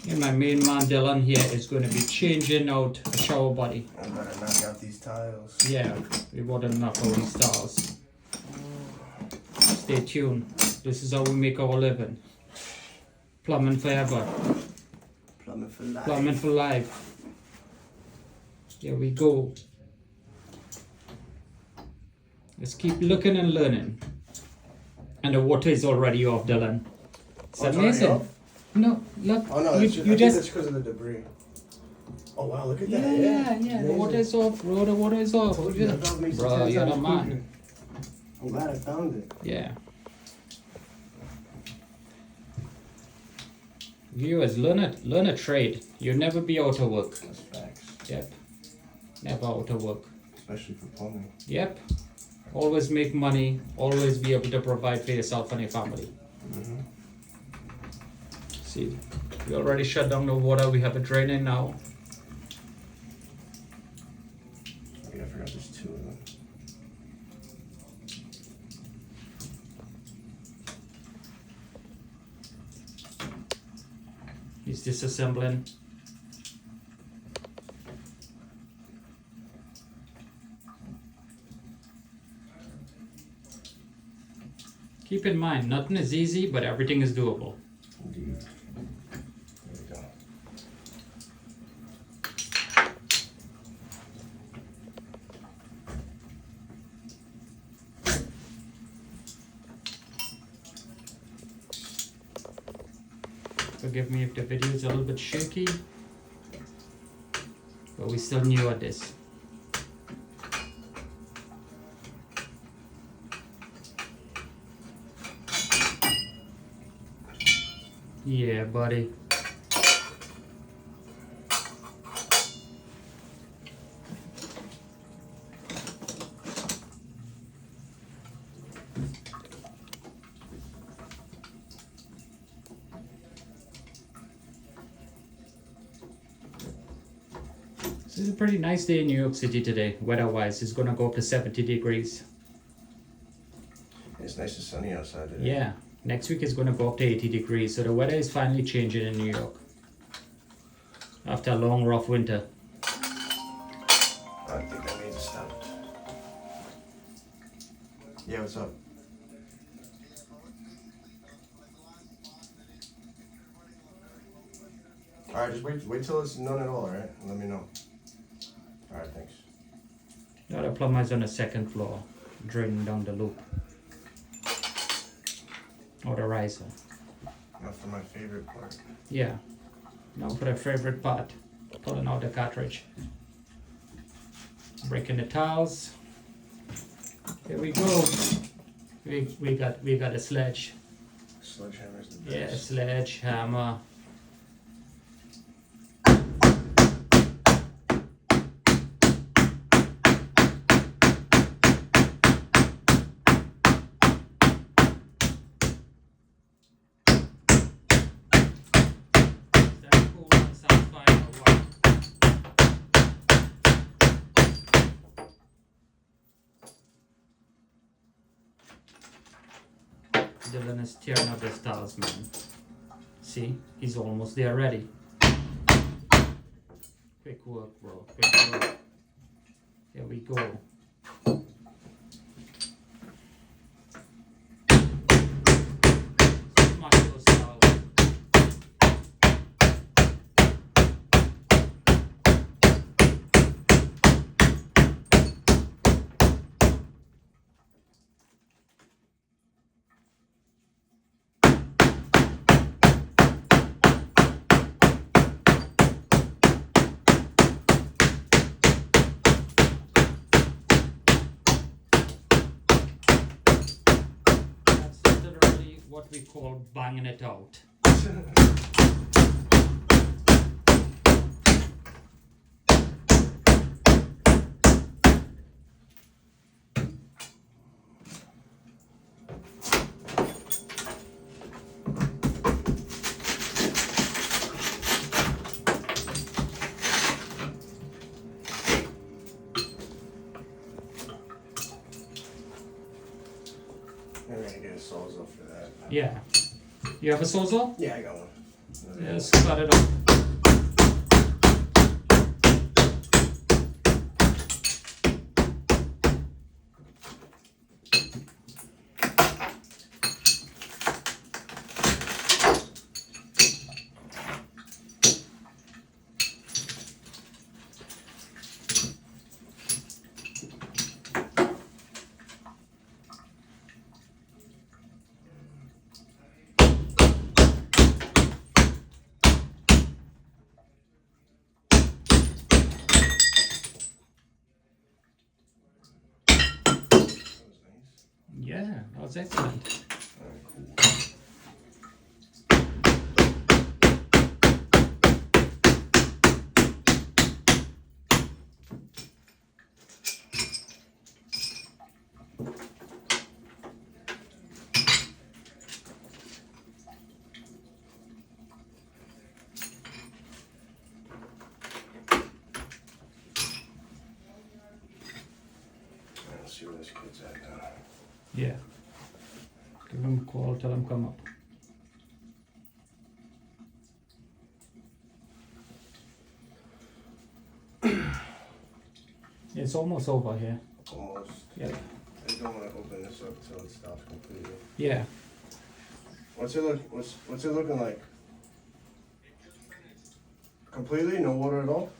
And my main man Dylan here is going to be changing out a shower body. I'm gonna knock out these tiles. Yeah, we want to knock out these tiles. Stay tuned. This is how we make our living. Plumbing forever. Plumbing for life. Plumbing for life. Here we go. Let's keep looking and learning. And the water is already off, Dylan. It's amazing. No, look. Oh no, you that's just. because of the debris. Oh wow, look at that. Yeah. The water is off, bro. The water is off. Told you that dog makes Bro, it 10 you're the times man. quicker. I'm glad I found it. Yeah. Viewers, learn a trade. You'll never be out of work. That's facts. Yep. Never out of work. Especially for plumbing. Yep. Always make money. Always be able to provide for yourself and your family. Mm-hmm. See, we already shut down the water. We have it draining now. Oh, yeah, I forgot there's two of them. He's disassembling. Keep in mind, nothing is easy, but everything is doable. Indeed. There we go. Forgive me if the video is a little bit shaky, but we still new at this. Yeah, buddy. This is a pretty nice day in New York City today, weather-wise. It's gonna go up to 70 degrees. It's nice and sunny outside today. Yeah, next week is gonna go up to 80 degrees, so the weather is finally changing in New York. After a long, rough winter. I think that means it stopped. Yeah, what's up? Alright, just wait till it's none at all, alright? Let me know. Alright, thanks. The other plumber is on the second floor, draining down the loop. Or the riser. Now for my favorite part. Yeah. Now for the favorite part. Pulling out the cartridge. Breaking the tiles. Here we go. We got a sledge. Sledgehammer's the best. Yeah, sledgehammer. Dylan is tearing up his tiles, man. See, he's almost there already. Quick work, bro. Quick work. There we go. Smash those tiles. What we call banging it out. I'm gonna get a Sawzall for that. Yeah. You have a Sawzall? Yeah, I got one. Just cut it off. Yeah, that was excellent. Let's see where this kid's at now. Yeah. Give him a call, tell him come up. It's almost over here. Almost. Yeah. I don't want to open this up until it stops completely. Yeah. What's it look? What's it looking like? Completely, no water at all.